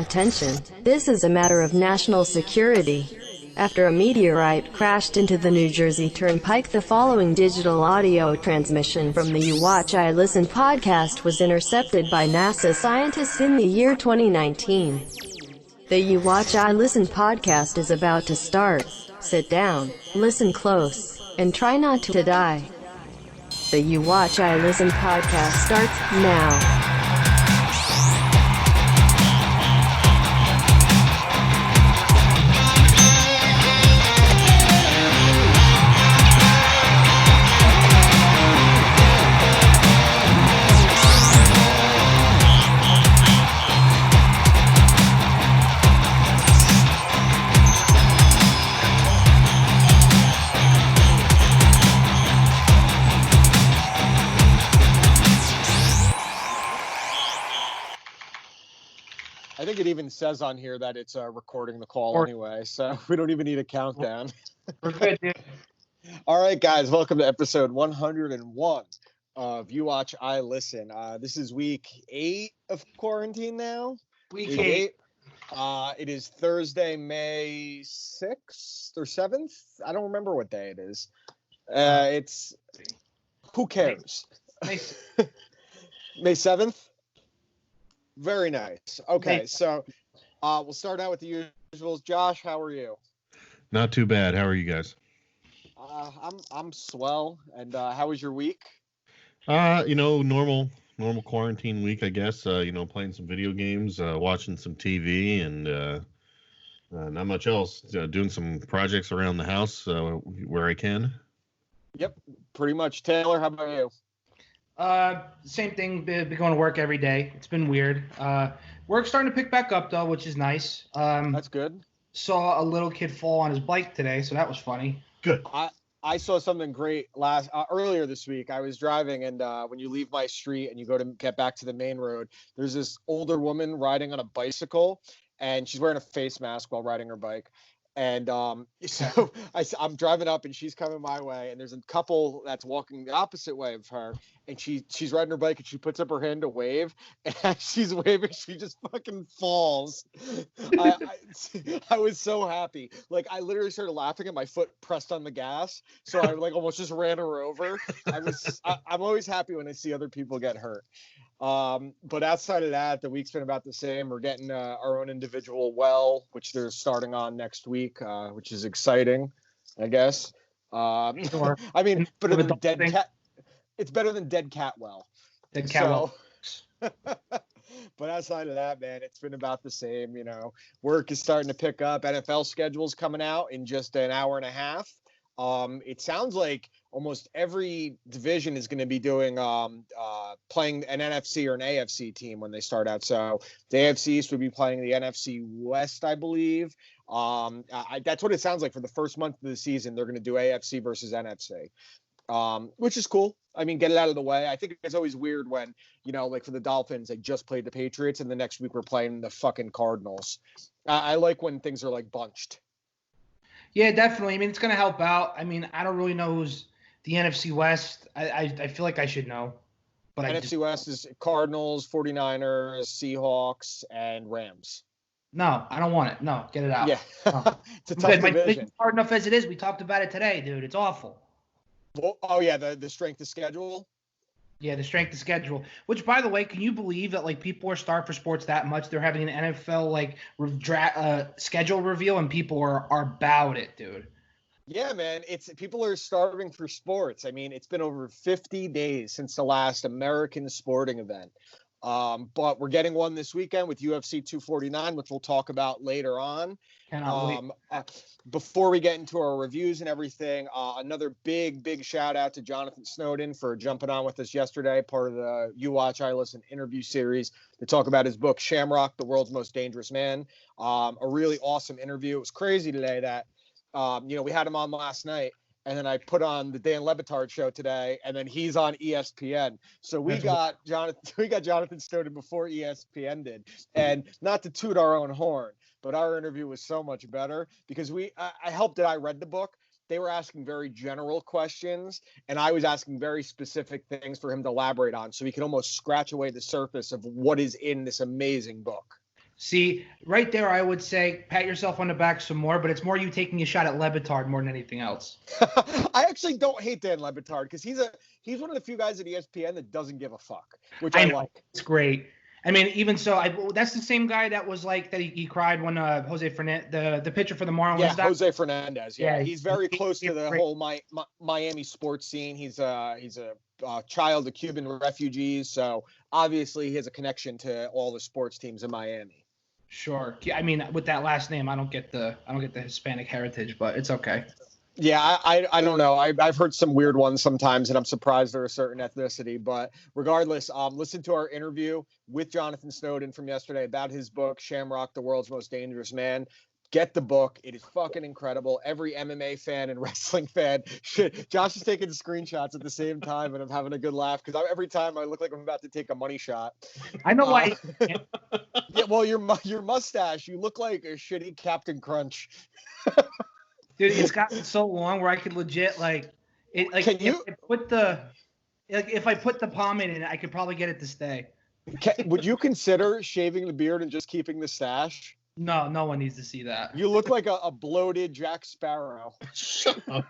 Attention, this is a matter of national security. After a meteorite crashed into the New Jersey Turnpike, the following digital audio transmission from the You Watch I Listen podcast was intercepted by NASA scientists in the year 2019. The You Watch I Listen podcast is about to start. Sit down, listen close, and try not to die. The You Watch I Listen podcast starts now. I think it even says on here that it's recording the call anyway, so we don't even need a countdown. We're good, dude. All right, guys, welcome to episode 101 of You Watch, I Listen. This is week 8 of quarantine now. Week 8. It is Thursday, May 6th or 7th. I don't remember what day it is. It's, who cares? May 7th? Very nice. Okay, so we'll start out with the usuals. Josh, how are you? Not too bad. How are you guys? I'm swell. And how was your week? Normal quarantine week, I guess. Playing some video games, watching some TV, and not much else. Doing some projects around the house where I can. Yep, pretty much. Taylor, how about you? Same thing. Been going to work every day. It's been weird. Work's starting to pick back up though, which is nice. That's good. Saw a little kid fall on his bike today, so that was funny. Good. I saw something great earlier this week. I was driving, and when you leave my street and you go to get back to the main road, there's this older woman riding on a bicycle, and she's wearing a face mask while riding her bike. And so I'm driving up, and she's coming my way, and there's a couple that's walking the opposite way of her, and she's riding her bike, and she puts up her hand to wave, and as she's waving, she just fucking falls. I was so happy. Like, I literally started laughing, and my foot pressed on the gas, so I almost just ran her over. I'm always happy when I see other people get hurt. But outside of that, the week's been about the same. We're getting our own individual well, which they're starting on next week, which is exciting, I guess. Sure. I mean, better than dead cat. It's better than dead cat well. Dead cat well. But outside of that, man, it's been about the same. Work is starting to pick up. NFL schedule's coming out in just an hour and a half. It sounds like almost every division is going to be doing playing an NFC or an AFC team when they start out. So the AFC East would be playing the NFC West, I believe. That's what it sounds like for the first month of the season. They're going to do AFC versus NFC, which is cool. I mean, get it out of the way. I think it's always weird when, like for the Dolphins, they just played the Patriots, and the next week we're playing the fucking Cardinals. I like when things are like bunched. Yeah, definitely. I mean, it's going to help out. I mean, I don't really know who's the NFC West. I feel like I should know. But NFC West is Cardinals, 49ers, Seahawks, and Rams. No, I don't want it. No, get it out. Yeah. No. It's a tough division. My division's hard enough as it is. We talked about it today, dude. It's awful. Well, oh, yeah, the strength of schedule? Yeah, the strength of schedule. Which, by the way, can you believe that people are starved for sports that much? They're having an NFL schedule reveal, and people are about it, dude. Yeah, man. People are starving for sports. I mean, it's been over 50 days since the last American sporting event. But we're getting one this weekend with UFC 249, which we'll talk about later on. Before we get into our reviews and everything, another big shout out to Jonathan Snowden for jumping on with us yesterday, part of the You Watch, I Listen interview series to talk about his book, Shamrock, The World's Most Dangerous Man. A really awesome interview. It was crazy today that, we had him on last night, and then I put on the Dan Le Batard show today, and then he's on ESPN. So we got Jonathan Snowden before ESPN did. And not to toot our own horn, but our interview was so much better because I read the book. They were asking very general questions, and I was asking very specific things for him to elaborate on, so he could almost scratch away the surface of what is in this amazing book. See, right there, I would say pat yourself on the back some more, but it's more you taking a shot at Levitard more than anything else. I actually don't hate Dan Lebitard because he's one of the few guys at ESPN that doesn't give a fuck, which I know. like. It's great. I mean, even so, that's the same guy that was like that. He cried when Jose Fernandez, the pitcher for the Marlins. Yeah, died. Jose Fernandez. Yeah, he's very close to the great. whole Miami sports scene. He's a child of Cuban refugees, so obviously he has a connection to all the sports teams in Miami. Sure. I mean, with that last name, I don't get the Hispanic heritage, but it's okay. Yeah, I don't know. I've heard some weird ones sometimes, and I'm surprised they're a certain ethnicity. But regardless, listen to our interview with Jonathan Snowden from yesterday about his book, Shamrock, the World's Most Dangerous Man. Get the book. It is fucking incredible. Every MMA fan and wrestling fan should. Josh is taking screenshots at the same time, and I'm having a good laugh because every time I look like I'm about to take a money shot. I know why. Yeah, well, your mustache, you look like a shitty Captain Crunch. Dude, it's gotten so long where I could legit if I put the pomade in it, I could probably get it to stay. Would you consider shaving the beard and just keeping the stash? No, no one needs to see that. You look like a bloated Jack Sparrow. Shut up.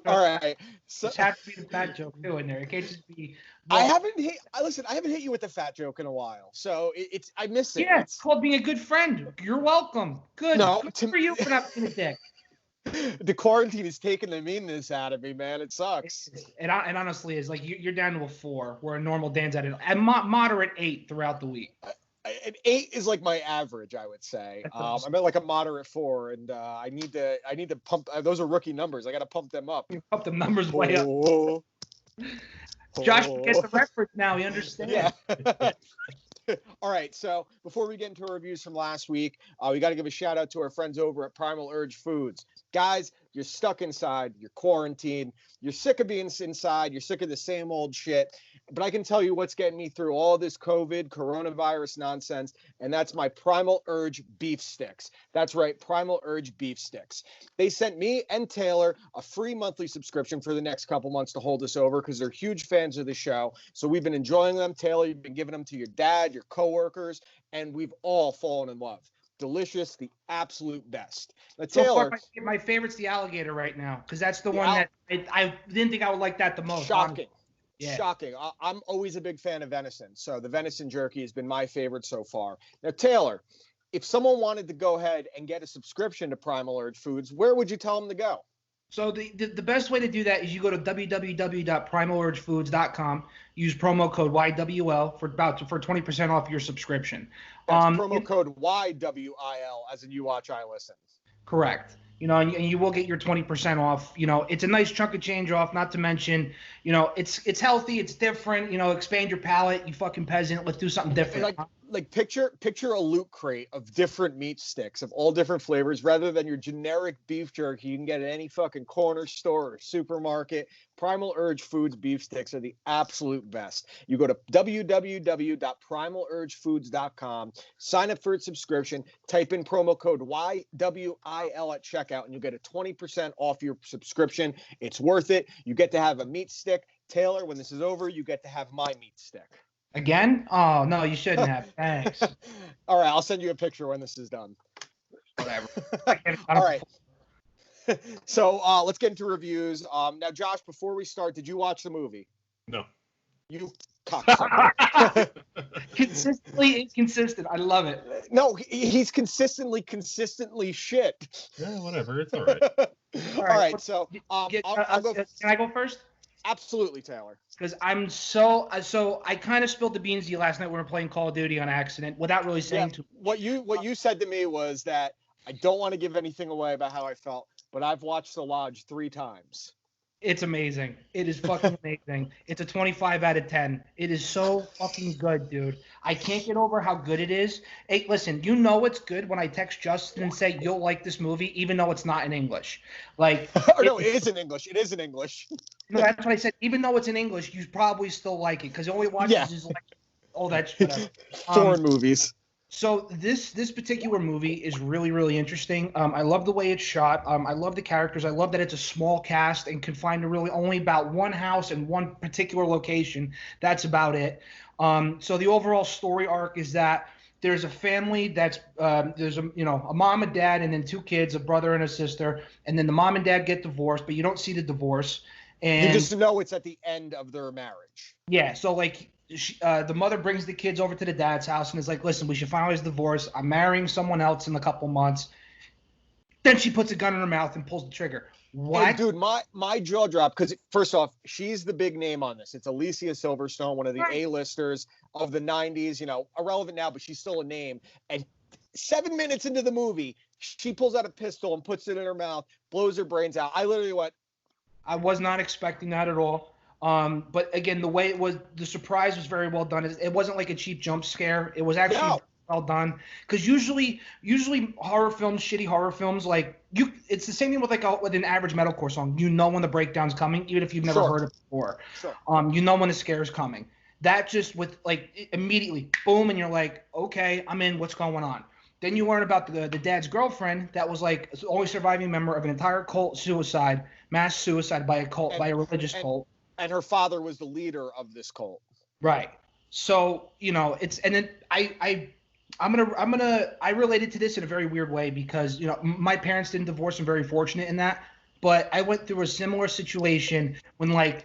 All right. So it has to be the fat joke too in there. It can't just be. I haven't hit you with the fat joke in a while, so I miss it. Yeah, it's called being a good friend. You're welcome. Good. No, good for you for not being a dick. The quarantine is taking the meanness out of me, man. It sucks. And honestly, is like you're down to a 4, where a normal Dan's at a moderate 8 throughout the week. An 8 is like my average, I would say. I'm at like a moderate 4, and I need to pump. Those are rookie numbers. I got to pump them up. You pump the numbers way up. Josh gets the reference now. He understands. Yeah. All right, so before we get into our reviews from last week, we got to give a shout out to our friends over at Primal Urge Foods. Guys, you're stuck inside, you're quarantined, you're sick of being inside, you're sick of the same old shit. But I can tell you what's getting me through all this COVID, coronavirus nonsense, and that's my Primal Urge beef sticks. That's right, Primal Urge beef sticks. They sent me and Taylor a free monthly subscription for the next couple months to hold us over because they're huge fans of the show. So we've been enjoying them. Taylor, you've been giving them to your dad, your coworkers, and we've all fallen in love. Delicious, the absolute best. Now, Taylor, so far, my favorite's the alligator right now because that's the one that I didn't think I would like that the most. Shocking. Yeah. Shocking. I'm always a big fan of venison, so the venison jerky has been my favorite so far. Now, Taylor, if someone wanted to go ahead and get a subscription to Primal Urge Foods, where would you tell them to go? So the best way to do that is you go to www.primalurgefoods.com. Use promo code YWIL for 20% off your subscription. That's promo code YWIL, as in you watch, I listen. Correct. And you will get your 20% off. It's a nice chunk of change off. Not to mention, it's healthy, it's different. Expand your palate. You fucking peasant. Let's do something different. Like picture a loot crate of different meat sticks of all different flavors, rather than your generic beef jerky you can get at any fucking corner store or supermarket. Primal Urge Foods beef sticks are the absolute best. You go to www.primalurgefoods.com, sign up for its subscription, type in promo code YWIL at checkout, and you get a 20% off your subscription. It's worth it. You get to have a meat stick. Taylor, when this is over, you get to have my meat stick. Again? Oh, no, you shouldn't have. Thanks. All right, I'll send you a picture when this is done. Whatever. All right. So let's get into reviews. Now, Josh, before we start, did you watch the movie? No. You cocksucker. Consistently inconsistent. I love it. No, he's consistently shit. Yeah, whatever. It's all right. All right. So I'll go. Can I go first? Absolutely, Taylor. Because I'm so I kind of spilled the beans to you last night when we were playing Call of Duty on accident without really saying too much. What you said to me was that I don't want to give anything away about how I felt, but I've watched The Lodge 3 times. It's amazing. It is fucking amazing. It's a 25 out of 10. It is so fucking good, dude. I can't get over how good it is. Hey, listen, it's good when I text Justin and say, you'll like this movie, even though it's not in English. Like, no, it is in English. It is in English. No, that's what I said. Even though it's in English, you probably still like it because all he watches is like all that shit. Foreign movies. So this particular movie is really, really interesting. I love the way it's shot. I love the characters. I love that it's a small cast and confined to really only about one house and one particular location. That's about it. So the overall story arc is that there's a family that's there's a mom and dad and then two kids, a brother and a sister, and then the mom and dad get divorced, but you don't see the divorce. You And just know it's at the end of their marriage. yeah, so like the mother brings the kids over to the dad's house and is like, "Listen, we should finalize the divorce. I'm marrying someone else in a couple months." Then she puts a gun in her mouth and pulls the trigger. What? And dude, my jaw dropped because first off, she's the big name on this. It's Alicia Silverstone, one of the A-listers of the '90s. You know, irrelevant now, but she's still a name. And 7 minutes into the movie, she pulls out a pistol and puts it in her mouth, blows her brains out. I literally went. I was not expecting that at all. But again, the way it was, the surprise was very well done. It wasn't like a cheap jump scare. It was actually well done. Because usually horror films, shitty horror films, like it's the same thing with with an average metalcore song. You know when the breakdown's coming, even if you've never heard it before. Sure. You know when the scare's coming. That just with like immediately, boom, and you're like, okay, I'm in. What's going on? Then you learn about the dad's girlfriend that was like the only surviving member of an entire cult suicide, mass suicide by a cult, by a religious cult. And her father was the leader of this cult. Right. So, it's, and then I related to this in a very weird way because, my parents didn't divorce. I'm very fortunate in that. But I went through a similar situation when, like,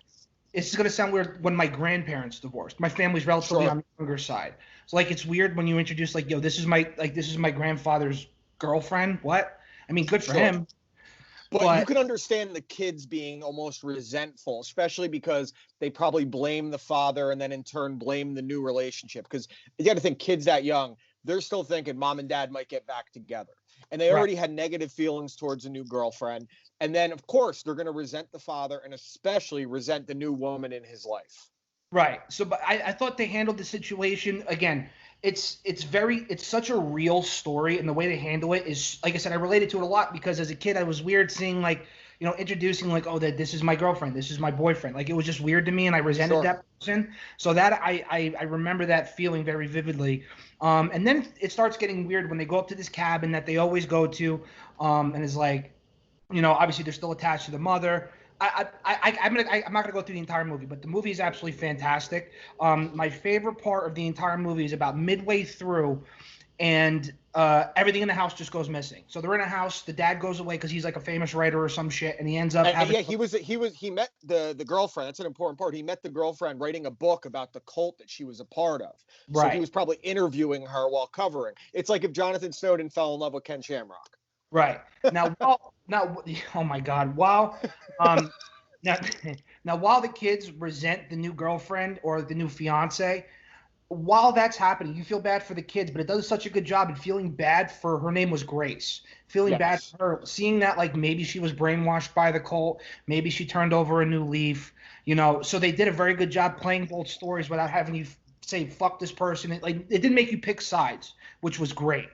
it's going to sound weird, when my grandparents divorced. My family's relatively on the younger side. So, like, it's weird when you introduce, like, this is my grandfather's girlfriend. What? I mean, good for him. But you can understand the kids being almost resentful, especially because they probably blame the father and then in turn blame the new relationship. Because you got to think kids that young, they're still thinking mom and dad might get back together. And they already had negative feelings towards a new girlfriend. And then, of course, they're going to resent the father and especially resent the new woman in his life. Right. So, but I thought they handled the situation, again, it's such a real story, and the way they handle it is, like I said, I related to it a lot because as a kid I was weird seeing, like, introducing, like, oh, that this is my girlfriend, this is my boyfriend. Like, it was just weird to me and I resented that person. So that I remember that feeling very vividly. And then it starts getting weird when they go up to this cabin that they always go to, and it's like, obviously they're still attached to the mother. I'm not gonna go through the entire movie, but the movie is absolutely fantastic. My favorite part of the entire movie is about midway through, and everything in the house just goes missing. So they're in a house. The dad goes away because he's like a famous writer or some shit, and he ends up having. Yeah, he met the girlfriend. That's an important part. He met the girlfriend writing a book about the cult that she was a part of. So he was probably interviewing her while covering. It's like if Jonathan Snowden fell in love with Ken Shamrock. Right. Now, oh my God, now while the kids resent the new girlfriend or the new fiance, while that's happening, you feel bad for the kids, but it does such a good job in feeling bad for, her name was Grace, feeling bad for her, seeing that, like, maybe she was brainwashed by the cult, maybe she turned over a new leaf, so they did a very good job playing both stories without having you say, fuck this person. It didn't make you pick sides, which was great.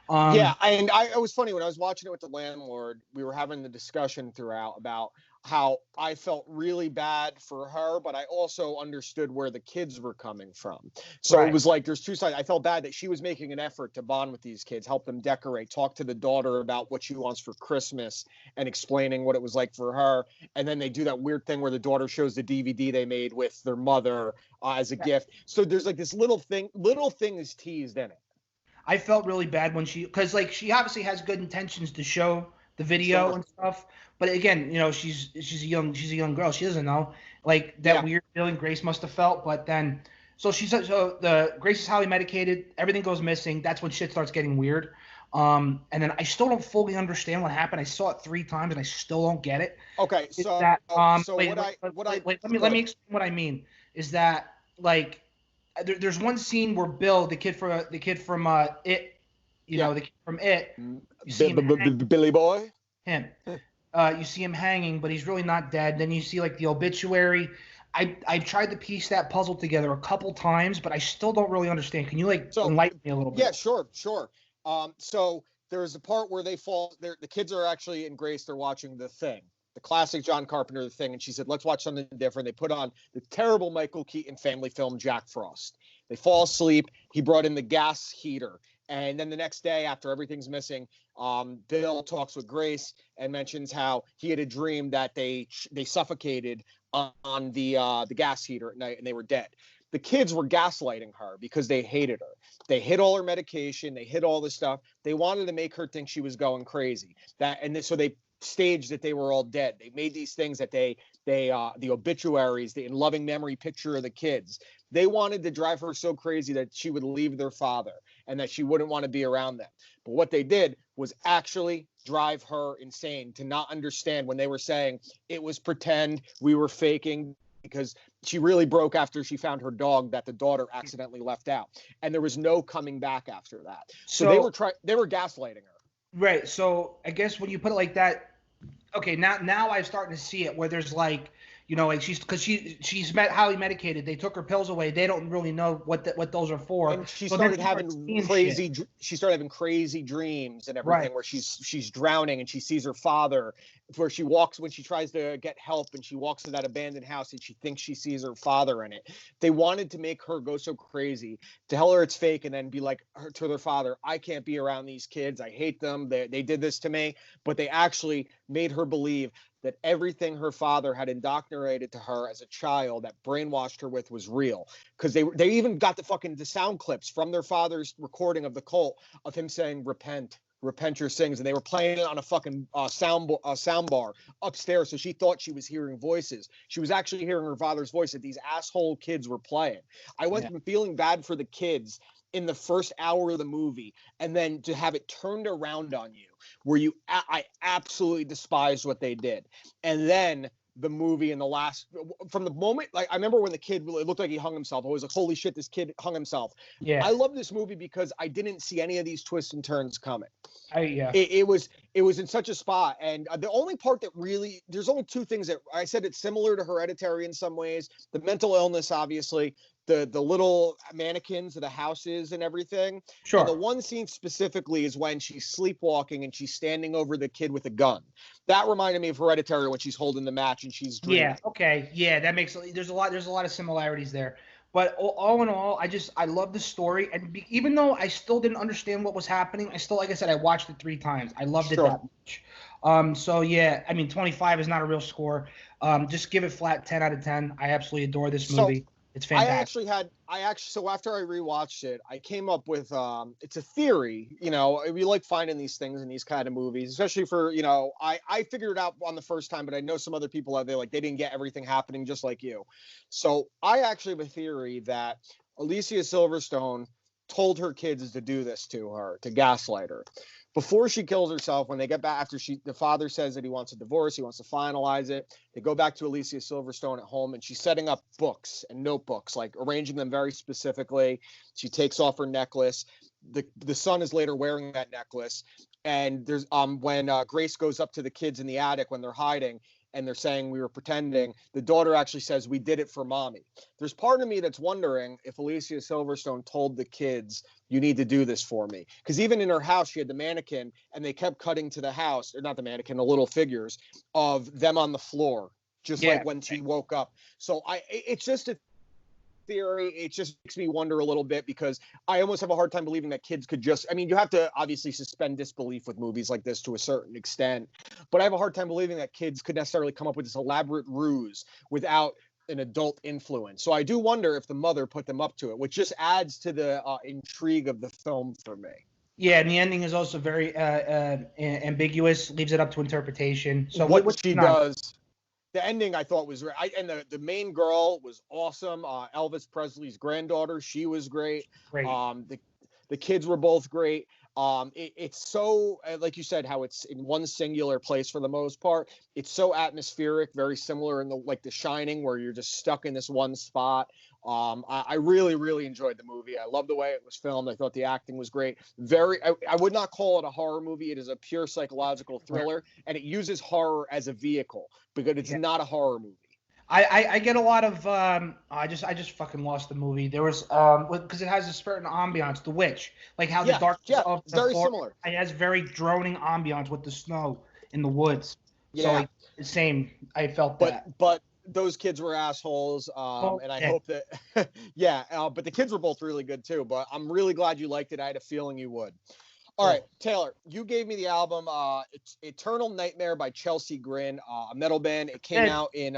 And it was funny when I was watching it with the landlord, we were having the discussion throughout about how I felt really bad for her, but I also understood where the kids were coming from. So it was like, there's two sides. I felt bad that she was making an effort to bond with these kids, help them decorate, talk to the daughter about what she wants for Christmas and explaining what it was like for her. And then they do that weird thing where the daughter shows the DVD they made with their mother as a gift. So there's like this little thing is teased in it. I felt really bad when because like she obviously has good intentions to show the video and stuff, but again, she's a young girl. She doesn't know, like, that weird feeling Grace must have felt. But then, so Grace is highly medicated. Everything goes missing. That's when shit starts getting weird. And then I still don't fully understand what happened. I saw it 3 times and I still don't get it. Okay, so let me explain what I mean. Is that, like, there's one scene where Bill, the kid from It, the kid from It, you see him Billy Boy, you see him hanging, but he's really not dead. Then you see, like, the obituary. I tried to piece that puzzle together a couple times, but I still don't really understand. Can you enlighten me a little bit? Yeah, sure. So there's a part where they fall. The kids are actually in Grace. They're watching The Thing, the classic John Carpenter The Thing, and she said, let's watch something different. They put on the terrible Michael Keaton family film Jack Frost. They fall asleep. He brought in the gas heater, And then the next day, after everything's missing, Bill talks with Grace and mentions how he had a dream that they suffocated on the gas heater at night and they were dead. The kids were gaslighting her because they hated her. They hid all her medication. They hid all this stuff. They wanted to make her think she was going crazy. So they staged that they were all dead. They made these things that the obituaries, the in loving memory picture of the kids. They wanted to drive her so crazy that she would leave their father and that she wouldn't want to be around them. But what they did was actually drive her insane, to not understand when they were saying it was pretend, we were faking, because she really broke after she found her dog that the daughter accidentally left out, and there was no coming back after that. So they were gaslighting her. Right. So I guess when you put it like that, okay, now I'm starting to see it where there's like, you know, like she's highly medicated. They took her pills away. They don't really know what those are for. And she started having crazy dreams and everything, right, where she's drowning and she sees her father, where she walks when she tries to get help and she walks to that abandoned house and she thinks she sees her father in it. They wanted to make her go so crazy, to tell her it's fake, and then be like to their father, I can't be around these kids. I hate them. They did this to me. But they actually made her believe that everything her father had indoctrinated to her as a child, that brainwashed her with, was real. Because they even got the sound clips from their father's recording of the cult of him saying, repent your sins, and they were playing it on a fucking sound bar upstairs. So she thought she was hearing voices. She was actually hearing her father's voice that these asshole kids were playing. I went from feeling bad for the kids in the first hour of the movie, and then to have it turned around on you, where I absolutely despised what they did. And then the movie in the last, from the moment, like I remember when the kid, it looked like he hung himself. I was like, holy shit, this kid hung himself. Yeah. I love this movie because I didn't see any of these twists and turns coming. It was in such a spot. And the only part that really, there's only two things that I said it's similar to Hereditary in some ways. The mental illness, obviously, the little mannequins of the houses and everything. Sure. And the one scene specifically is when she's sleepwalking and she's standing over the kid with a gun. That reminded me of Hereditary, when she's holding the match and she's dreaming. Yeah. Okay. Yeah, that makes there's a lot of similarities there. But all in all, I love the story, and even though I still didn't understand what was happening, I still, like I said, I watched it 3 times. I loved it that much. So yeah, I mean, 25 is not a real score. Just give it flat 10 out of 10. I absolutely adore this movie. It's fantastic. So after I rewatched it, I came up with, it's a theory, you know, we like finding these things in these kind of movies, especially for, you know, I figured it out on the first time, but I know some other people out there, like, they didn't get everything happening just like you. So I actually have a theory that Alicia Silverstone told her kids to do this to her, to gaslight her. Before she kills herself, when they get back, after the father says that he wants a divorce, he wants to finalize it, they go back to Alicia Silverstone at home, and she's setting up books and notebooks, like arranging them very specifically. She takes off her necklace. The son is later wearing that necklace. And there's when Grace goes up to the kids in the attic when they're hiding, and they're saying we were pretending, the daughter actually says, we did it for mommy. There's part of me that's wondering if Alicia Silverstone told the kids, you need to do this for me. Because even in her house, she had the mannequin, and they kept cutting to the house, or not the mannequin, the little figures of them on the floor, just like when she woke up. So it's just a theory. It just makes me wonder a little bit, because I almost have a hard time believing that kids could just, I mean, you have to obviously suspend disbelief with movies like this to a certain extent, but I have a hard time believing that kids could necessarily come up with this elaborate ruse without an adult influence. So I do wonder if the mother put them up to it, which just adds to the intrigue of the film for me. Yeah, and the ending is also very ambiguous, leaves it up to interpretation. So what she does. The ending I thought was and the main girl was awesome. Elvis Presley's granddaughter, she was great. The kids were both great. It's so, like you said, how it's in one singular place for the most part. It's so atmospheric, very similar in The Shining, where you're just stuck in this one spot. I really, really enjoyed the movie. I love the way it was filmed. I thought the acting was great. I would not call it a horror movie. It is a pure psychological thriller, and it uses horror as a vehicle, because it's not a horror movie. I get a lot of I just fucking lost the movie. There was because it has a certain ambiance, The Witch, like how the darkness of the very floor, similar. It has very droning ambiance with the snow in the woods. Yeah. So same. I felt that. But those kids were assholes, and I Okay. hope that yeah, but the kids were both really good too. But I'm really glad you liked it. I had a feeling you would. All right, Taylor, you gave me the album it's Eternal Nightmare by Chelsea Grin, a metal band. It came out in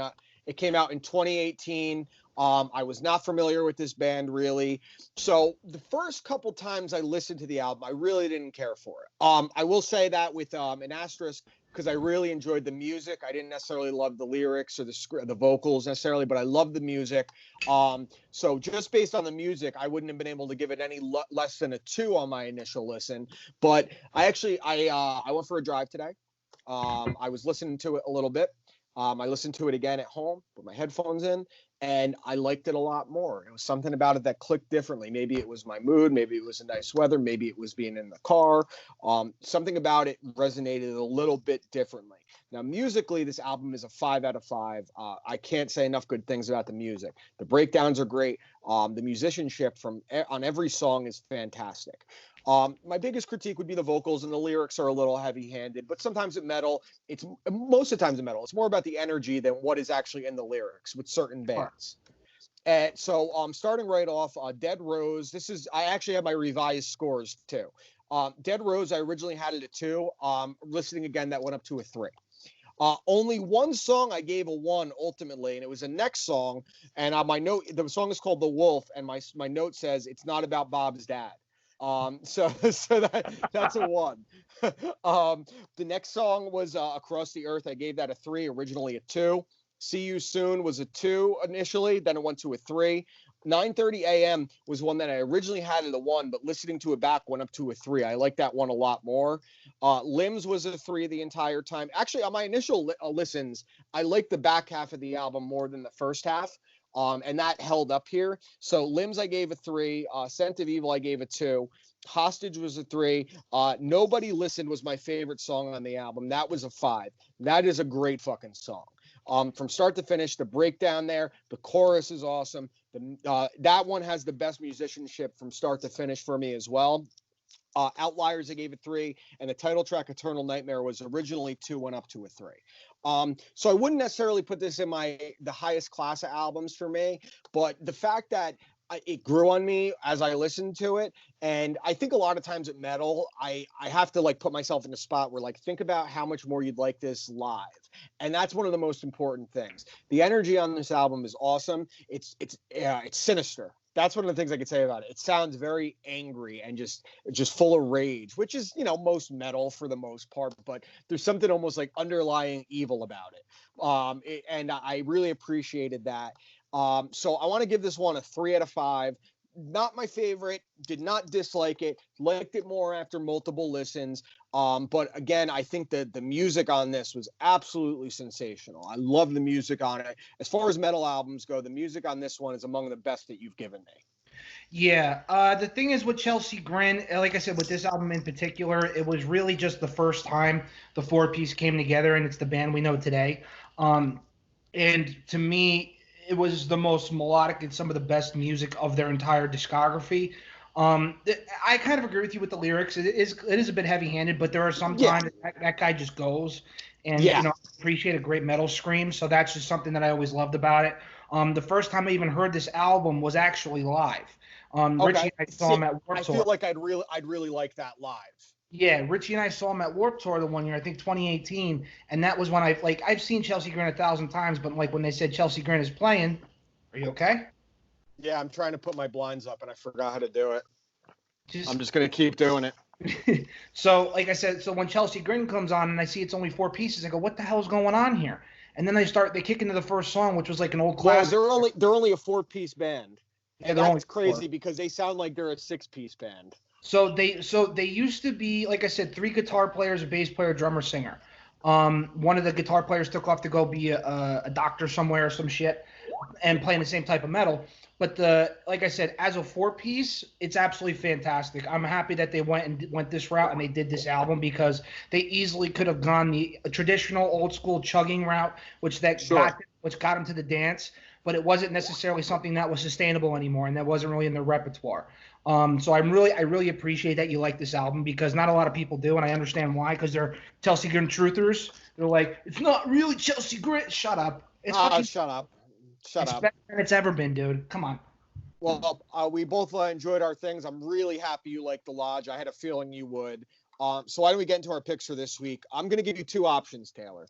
2018. I was not familiar with this band really. So the first couple times I listened to the album, I really didn't care for it. I will say that with an asterisk, because I really enjoyed the music. I didn't necessarily love the lyrics or the vocals necessarily, but I loved the music. So just based on the music, I wouldn't have been able to give it any less than a 2 on my initial listen. But I went for a drive today. I was listening to it a little bit. I listened to it again at home with my headphones in, and I liked it a lot more. It was something about it that clicked differently. Maybe it was my mood. Maybe it was the nice weather. Maybe it was being in the car. Something about it resonated a little bit differently. Now, musically, this album is a 5 out of 5. I can't say enough good things about the music. The breakdowns are great. The musicianship on every song is fantastic. My biggest critique would be the vocals, and the lyrics are a little heavy-handed, but sometimes at metal, most of the times in metal, it's more about the energy than what is actually in the lyrics with certain bands. And so starting right off, Dead Rose, I actually have my revised scores too. Dead Rose, I originally had it at 2. Listening again, that went up to a 3. Only one song I gave a 1 ultimately, and it was a next song. And my note, the song is called The Wolf, and my note says it's not about Bob's dad. So that's a 1. The next song was Across the Earth. I gave that a 3, originally a 2. See You Soon was a 2 initially, then it went to a 3. 9:30 a.m. was one that I originally had at a 1, but listening to it back went up to a 3. I like that one a lot more. Limbs was a 3 the entire time. Actually, on my initial listens, I liked the back half of the album more than the first half. And that held up here. So Limbs I gave a 3. Scent of Evil I gave a 2. Hostage was a 3. Nobody Listened was my favorite song on the album. That was a 5. That is a great fucking song. From start to finish, the breakdown there, the chorus is awesome. That one has the best musicianship from start to finish for me as well. Outliers, I gave it 3, and the title track Eternal Nightmare was originally 2, went up to a 3. So I wouldn't necessarily put this in the highest class of albums for me, but the fact that it grew on me as I listened to it, and I think a lot of times at metal, I have to like put myself in a spot where like think about how much more you'd like this live, and that's one of the most important things. The energy on this album is awesome. It's sinister. That's one of the things I could say about it. It sounds very angry and just full of rage, which is, most metal for the most part, but there's something almost like underlying evil about it. And I really appreciated that. So I want to give this one a 3 out of 5. Not my favorite, did not dislike it, liked it more after multiple listens. But again, I think that the music on this was absolutely sensational. I love the music on it. As far as metal albums go, the music on this one is among the best that you've given me. Yeah, the thing is with Chelsea Grin, like I said, with this album in particular, it was really just the first time the 4-piece came together, and it's the band we know today. And to me, it was the most melodic and some of the best music of their entire discography. I kind of agree with you with the lyrics. It is a bit heavy-handed, but there are some times that guy just goes, and I appreciate a great metal scream. So that's just something that I always loved about it. The first time I even heard this album was actually live. Richie and I saw him at Warped Tour. I feel like I'd really like that live. Yeah, Richie and I saw him at Warped Tour the one year, I think 2018, and that was when I've seen Chelsea Grin 1,000 times, but like when they said Chelsea Grin is playing, are you okay? Yeah, I'm trying to put my blinds up and I forgot how to do it. I'm just gonna keep doing it. So, like I said, so when Chelsea Grin comes on and I see it's only 4 pieces, I go, what the hell's going on here? And then they kick into the first song, which was like an old classic. Well, they're only a 4-piece band. Yeah, and that's crazy because they sound like they're a 6-piece band. So they used to be, like I said, 3 guitar players, a bass player, drummer, singer. One of the guitar players took off to go be a doctor somewhere or some shit and playing the same type of metal. But like I said, as a 4-piece, it's absolutely fantastic. I'm happy that they went this route and they did this album because they easily could have gone the traditional old school chugging route, which got them to the dance, but it wasn't necessarily something that was sustainable anymore, and that wasn't really in their repertoire. So I really appreciate that you like this album because not a lot of people do, and I understand why because they're Chelsea Grin truthers. They're like, it's not really Chelsea Grin. Shut up. It's fucking Shut up. it's better than it's ever been, dude. Come on. Well, we both enjoyed our things. I'm really happy you liked The Lodge. I had a feeling you would. So why don't we get into our picks for this week? I'm going to give you two options, Taylor.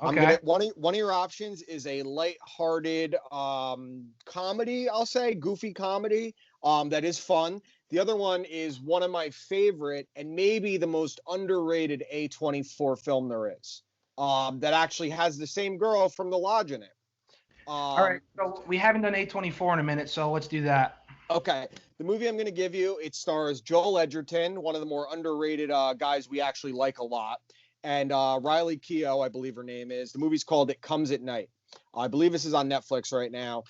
Okay. One of your options is a light-hearted comedy, I'll say, goofy comedy that is fun. The other one is one of my favorite and maybe the most underrated A24 film there is, that actually has the same girl from The Lodge in it. All right. So we haven't done A24 in a minute, so let's do that. Okay. The movie I'm going to give you, it stars Joel Edgerton, one of the more underrated guys we actually like a lot, and Riley Keough, I believe her name is. The movie's called It Comes at Night. I believe this is on Netflix right now.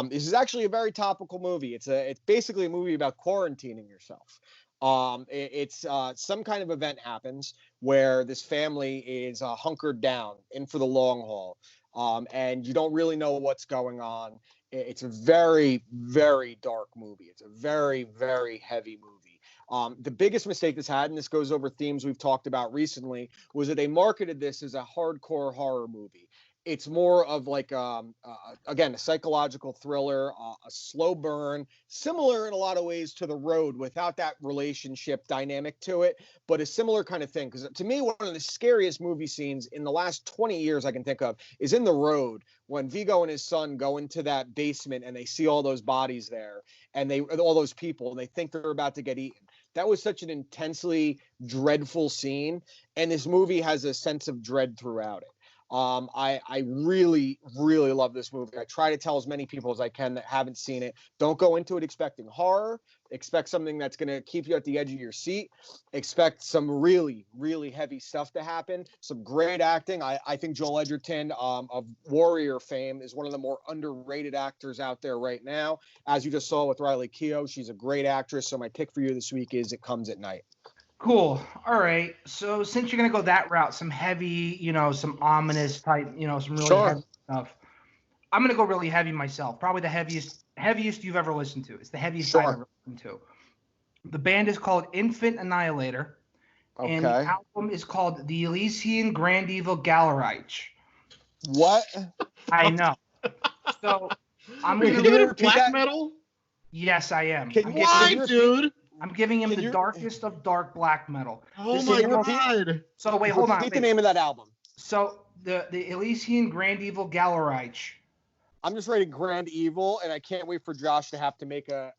This is actually a very topical movie. It's basically a movie about quarantining yourself. It's some kind of event happens where this family is hunkered down in for the long haul, and you don't really know what's going on. It's a very, very dark movie. It's a very, very heavy movie. The biggest mistake this had, and this goes over themes we've talked about recently, was that they marketed this as a hardcore horror movie. It's more of like, again, a psychological thriller, a slow burn, similar in a lot of ways to The Road without that relationship dynamic to it, but a similar kind of thing. Because to me, one of the scariest movie scenes in the last 20 years I can think of is in The Road, when Viggo and his son go into that basement and they see all those bodies there and all those people, and they think they're about to get eaten. That was such an intensely dreadful scene. And this movie has a sense of dread throughout it. I really, really love this movie. I try to tell as many people as I can that haven't seen it, don't go into it expecting horror. Expect something that's going to keep you at the edge of your seat. Expect some really, really heavy stuff to happen. Some great acting. I think Joel Edgerton, of Warrior fame, is one of the more underrated actors out there right now. As you just saw with Riley Keough, she's a great actress. So my pick for you this week is It Comes at Night. Cool. All right. So since you're gonna go that route, some heavy, some ominous type, some really heavy stuff. I'm gonna go really heavy myself. Probably the heaviest you've ever listened to. It's the heaviest I've ever listened to. The band is called Infant Annihilator, and the album is called The Elysian Grand Evil Gallerite. What? I know. So I'm gonna do black metal. Yes, I am. Why, dude? I'm giving him the darkest of dark black metal. Oh my god! So wait, hold on. Repeat the name of that album. So the Elysian Grand Evil Gallerite. I'm just writing Grand Evil, and I can't wait for Josh to have to make a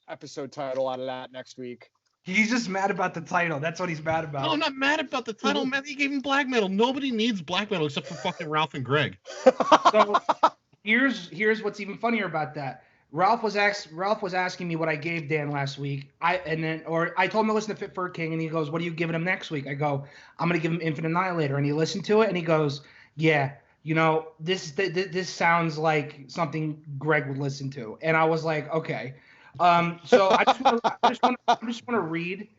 episode title out of that next week. He's just mad about the title. That's what he's mad about. No, I'm not mad about the title, man. He gave him black metal. Nobody needs black metal except for fucking Ralph and Greg. So here's what's even funnier about that. Ralph was asking me what I gave Dan last week. I told him to listen to Fit for a King, and he goes, "What are you giving him next week?" I go, "I'm gonna give him Infinite Annihilator," and he listened to it, and he goes, "Yeah, this sounds like something Greg would listen to," and I was like, "Okay." So I'm just gonna read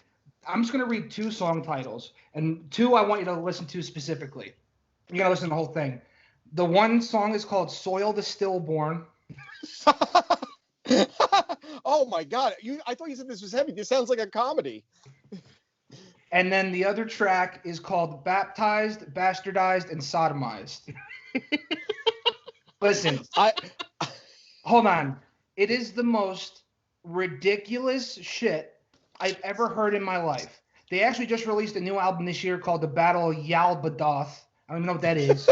two song titles, and two I want you to listen to specifically. You gotta listen to the whole thing. The one song is called "Soil the Stillborn." Oh my god! I thought you said this was heavy. This sounds like a comedy. And then the other track is called "Baptized, Bastardized, and Sodomized." Listen, hold on. It is the most ridiculous shit I've ever heard in my life. They actually just released a new album this year called "The Battle of Yaldabaoth." I don't even know what that is.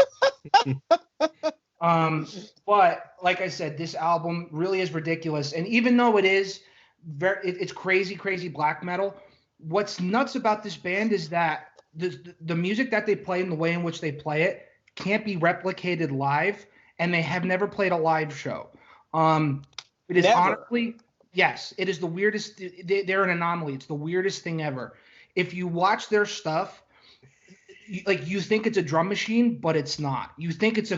But like I said, this album really is ridiculous. And even though it is it's crazy, crazy black metal, what's nuts about this band is that the music that they play and the way in which they play it can't be replicated live, and they have never played a live show. It is honestly, yes, it is the weirdest. They're an anomaly. It's the weirdest thing ever. If you watch their stuff, you think it's a drum machine, but it's not. You think it's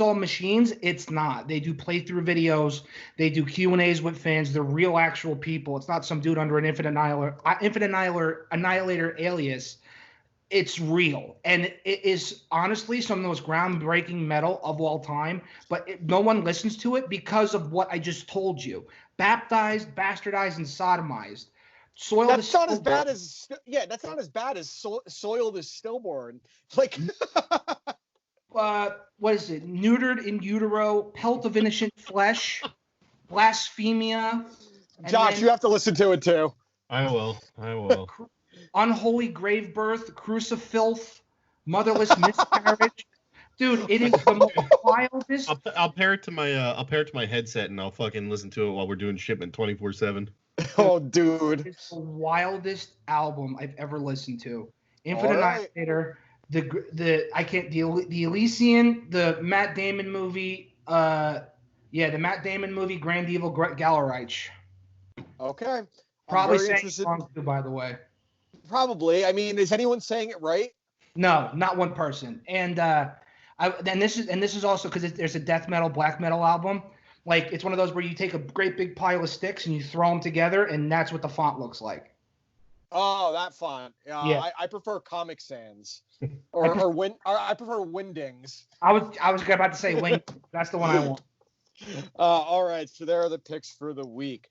all machines. It's not. They do playthrough videos. They do Q&As with fans. They're real, actual people. It's not some dude under an Infinite Annihilator alias. It's real, and it is honestly some of the most groundbreaking metal of all time. But no one listens to it because of what I just told you: baptized, bastardized, and sodomized. That's not as bad as Soil the Stillborn. Like what is it? Neutered in utero, pelt of innocent flesh, blasphemia. Josh, you have to listen to it too. I will. Unholy grave birth, crucifilth, motherless miscarriage. Dude, it is the most wildest. I'll pair it to my headset and I'll fucking listen to it while we're doing shipment 24/7. Oh, dude. It's the wildest album I've ever listened to. Infinite All right. Annihilator, the Elysian, the Matt Damon movie, the Matt Damon movie, Grand Evil Gallerreich. Okay. Probably saying it wrong too, by the way. Probably. I mean, is anyone saying it right? No, not one person. And this is also because there's a death metal, black metal album. Like, it's one of those where you take a great big pile of sticks and you throw them together, and that's what the font looks like. Oh, that font. Yeah. I prefer Comic Sans, I prefer Windings. I was about to say Wing. That's the one I want. All right, so there are the picks for the week.